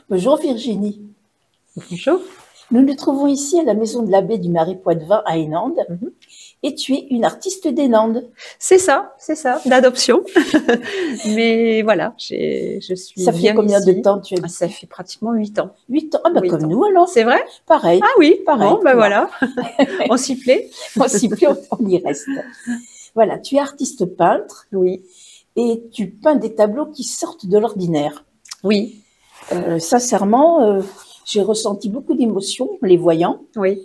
Bonjour Virginie. Bonjour. Nous nous trouvons ici à la maison de l'abbé du Marais Poitevin à Hénande. Et tu es une artiste des Landes. C'est ça, d'adoption. Mais voilà, je suis Ça fait bien combien ici. de temps tu es Ça fait pratiquement 8 ans. 8 ans. Ah ben 8 comme ans. nous alors. C'est vrai? Pareil. Ah oui, pareil. Bon, ben voilà, on s'y plaît. On s'y plaît, on y reste. Voilà, tu es artiste peintre. Oui. Et tu peins des tableaux qui sortent de l'ordinaire. Oui. Sincèrement, j'ai ressenti beaucoup d'émotions en les voyant. Oui.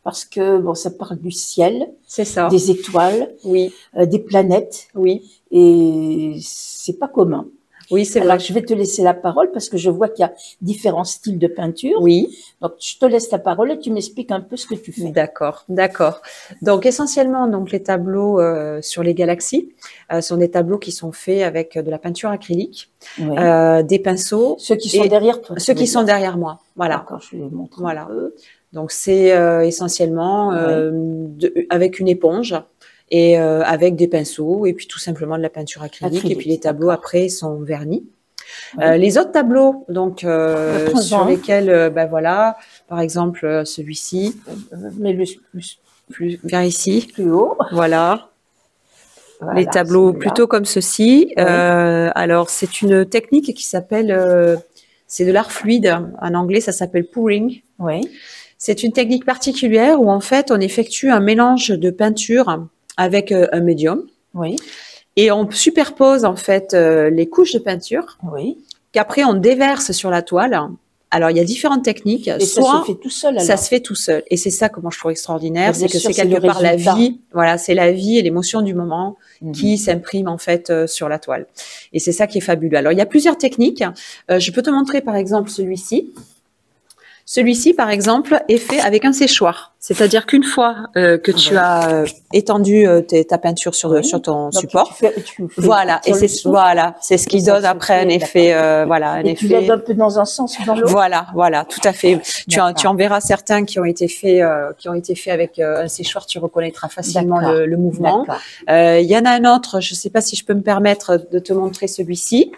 Parce que bon, ça parle du ciel, c'est ça, des étoiles, oui, des planètes, oui, et c'est pas commun. Oui, c'est Alors, vrai. je vais te laisser la parole parce que je vois qu'il y a différents styles de peinture. Oui. Donc, je te laisse la parole et tu m'expliques un peu ce que tu fais. D'accord, d'accord. Donc, essentiellement, donc les tableaux sur les galaxies sont des tableaux qui sont faits avec de la peinture acrylique, Oui. Des pinceaux. Ceux qui sont derrière toi. Ceux qui sont derrière moi, voilà. D'accord, je les montre Voilà. un peu. Donc, c'est essentiellement avec une éponge et avec des pinceaux et puis tout simplement de la peinture acrylique. Et puis les tableaux après sont vernis. Oui. Les autres tableaux, donc sur lesquels, ben voilà, par exemple celui-ci, mais plus vers ici, plus haut. Voilà. Les tableaux plutôt comme ceci. Oui. Alors c'est une technique qui s'appelle, c'est de l'art fluide. En anglais, ça s'appelle pouring. Oui. C'est une technique particulière où en fait on effectue un mélange de peinture avec un médium. Oui. Et on superpose en fait les couches de peinture. Oui. Qu'après on déverse sur la toile. Alors il y a différentes techniques. Et soit ça se fait tout seul. Alors. Ça se fait tout seul. Et c'est ça que moi je trouve extraordinaire, c'est que c'est quelque part la vie. Voilà, c'est la vie et l'émotion du moment qui s'imprime en fait sur la toile. Et c'est ça qui est fabuleux. Alors il y a plusieurs techniques. Je peux te montrer par exemple celui-ci. Celui-ci, par exemple, est fait avec un séchoir. C'est-à-dire qu'une fois que tu as étendu ta peinture sur ton support, voilà, et c'est ce qui donne après un effet, tu l'aides un peu dans un sens ou dans l'autre. Voilà, tout à fait. Tu en verras certains qui ont été faits, avec un séchoir. Tu reconnaîtras facilement le mouvement. Il y en a un autre. Je ne sais pas si je peux me permettre de te montrer celui-ci.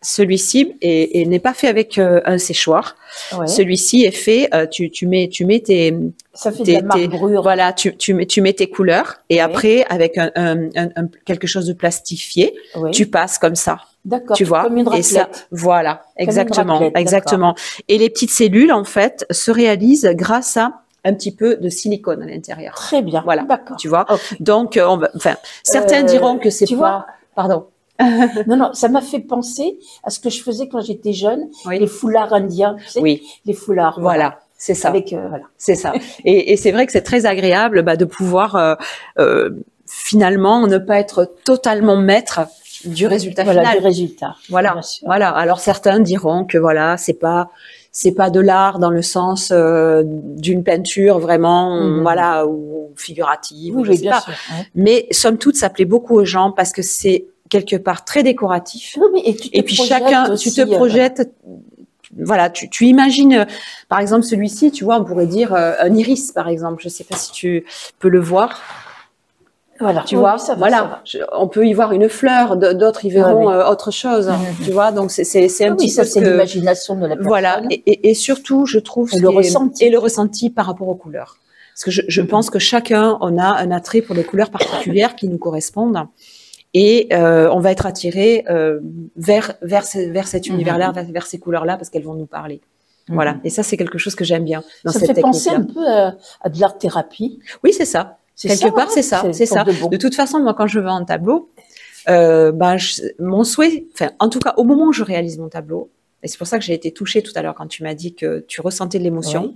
Celui-ci n'est pas fait avec un séchoir. Ouais. Celui-ci est fait. Tu mets tes. Ça fait de la marbrure. Voilà, tu mets tes couleurs et après avec quelque chose de plastifié, tu passes comme ça. D'accord. Tu vois. Comme une raclette. Et ça, voilà, exactement. Et les petites cellules en fait se réalisent grâce à un petit peu de silicone à l'intérieur. Très bien. Voilà. D'accord. Tu vois. Okay. Donc, certains diront que c'est pas. Pardon. Non, ça m'a fait penser à ce que je faisais quand j'étais jeune, les foulards indiens, tu sais, les foulards. Voilà, c'est ça. Voilà. C'est ça. Et c'est vrai que c'est très agréable de pouvoir finalement ne pas être totalement maître du résultat final. Du résultat. Voilà. Alors certains diront que c'est pas de l'art dans le sens d'une peinture vraiment ou figurative ou je sais pas. Sûr, Mais somme toute, ça plaît beaucoup aux gens parce que c'est quelque part très décoratif. Et puis chacun, tu te projettes, voilà, tu imagines, par exemple celui-ci, tu vois, on pourrait dire un iris, par exemple. Je sais pas si tu peux le voir. Voilà, tu vois, on peut y voir une fleur, d'autres y verront autre chose, tu vois. Donc c'est un petit peu c'est l'imagination de la personne. Voilà, et surtout, je trouve le ressenti par rapport aux couleurs. Parce que je pense que chacun, on a un attrait pour des couleurs particulières qui nous correspondent. Et on va être attiré vers cet univers-là, vers ces couleurs-là, parce qu'elles vont nous parler. Voilà. Et ça, c'est quelque chose que j'aime bien dans cette technique-là. Ça fait penser un peu à de l'art-thérapie. Oui, c'est ça. Quelque part, c'est ça. De toute façon, moi, quand je vends un tableau, mon souhait, en tout cas, au moment où je réalise mon tableau, et c'est pour ça que j'ai été touchée tout à l'heure quand tu m'as dit que tu ressentais de l'émotion.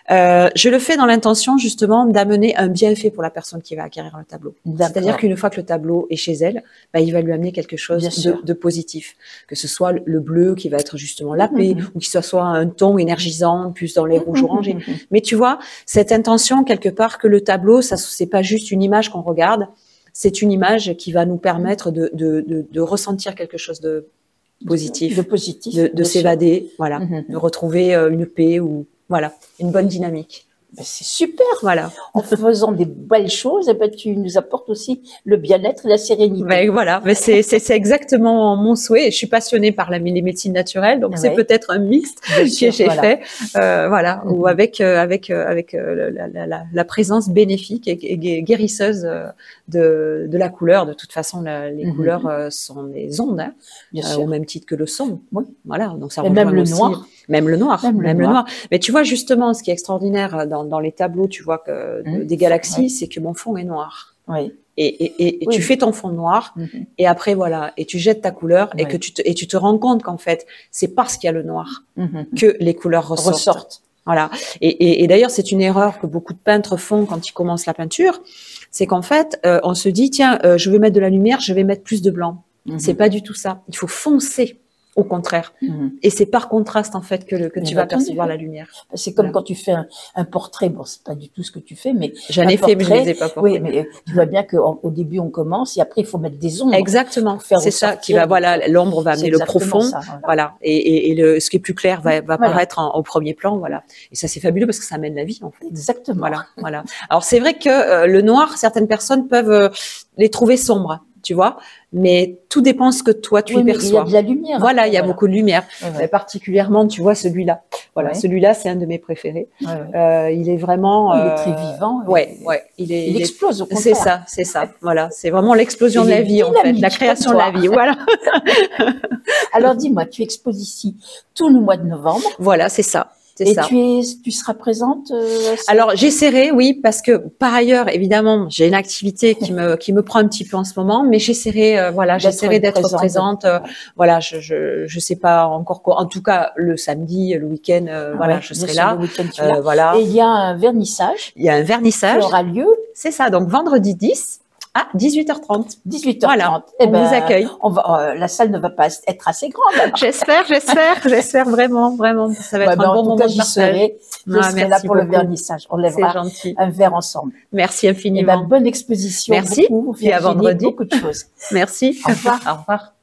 Je le fais dans l'intention justement d'amener un bienfait pour la personne qui va acquérir le tableau. C'est-à-dire qu'une fois que le tableau est chez elle, il va lui amener quelque chose de positif. Que ce soit le bleu qui va être justement la paix, ou que ce soit un ton énergisant, plus dans les rouges orangés. Mais tu vois, cette intention quelque part que le tableau, c'est pas juste une image qu'on regarde, c'est une image qui va nous permettre de ressentir quelque chose de positif, de s'évader, voilà, de retrouver une paix ou une bonne dynamique. Ben, c'est super. Voilà. En faisant des belles choses, eh ben, tu nous apportes aussi le bien-être et la sérénité. Ben, voilà, mais c'est exactement mon souhait. Je suis passionnée par les médecines naturelles, donc c'est peut-être un mixte que j'ai fait, voilà, ou avec la présence bénéfique et guérisseuse de la couleur. De toute façon, les couleurs sont des ondes, hein, au même titre que le son. Oui. Voilà, donc ça et même le noir. Même le noir, même le noir. Mais tu vois justement, ce qui est extraordinaire dans les tableaux, tu vois que des galaxies, c'est que mon fond est noir. Oui. Et tu fais ton fond noir, et après voilà, et tu jettes ta couleur, et que tu te rends compte qu'en fait, c'est parce qu'il y a le noir que les couleurs ressortent. Voilà. Et d'ailleurs, c'est une erreur que beaucoup de peintres font quand ils commencent la peinture, c'est qu'en fait, on se dit tiens, je veux mettre de la lumière, je vais mettre plus de blanc. C'est pas du tout ça. Il faut foncer. Au contraire. Et c'est par contraste, en fait, que tu vas percevoir la lumière. C'est comme quand tu fais un portrait. Bon, c'est pas du tout ce que tu fais, mais. J'en ai fait, mais je ne les ai pas portés. Oui, mais tu vois bien qu'au début, on commence et après, il faut mettre des ombres. Exactement. C'est ça qui va, voilà, l'ombre va amener le profond. Ça, voilà. Et ce qui est plus clair va apparaître au premier plan, voilà. Et ça, c'est fabuleux parce que ça amène la vie, en fait. Exactement. Voilà. Alors, c'est vrai que le noir, certaines personnes peuvent les trouver sombres. Tu vois, mais tout dépend ce que toi tu y perçois. Il y a de la lumière. Voilà, il y a beaucoup de lumière. Particulièrement, tu vois, celui-là. Voilà, celui-là, c'est un de mes préférés. Il est vraiment. Il est très vivant. Il explose au contraire. C'est ça. Voilà, c'est vraiment l'explosion de la vie, en fait, la création de la vie. Voilà. Alors, dis-moi, tu exposes ici tout le mois de novembre. Voilà, c'est ça. Et tu seras présente Alors j'essaierai, oui, parce que par ailleurs, évidemment, j'ai une activité qui me prend un petit peu en ce moment, mais j'essaierai, j'essaierai d'être présente. Voilà, je sais pas encore quoi. En tout cas, le samedi, le week-end, je serai là. Voilà. Et il y a un vernissage. Il y a un vernissage qui aura lieu. C'est ça. Donc vendredi 10. À 18h30. 18h30. Voilà, on vous accueille. La salle ne va pas être assez grande. J'espère vraiment. Ça va être un bon moment de partage. Je serai là pour le vernissage. On lèvera un verre ensemble. Merci infiniment. Bonne exposition. Merci. Beaucoup. Et à vendredi. Beaucoup de choses. Merci. Au revoir. Au revoir.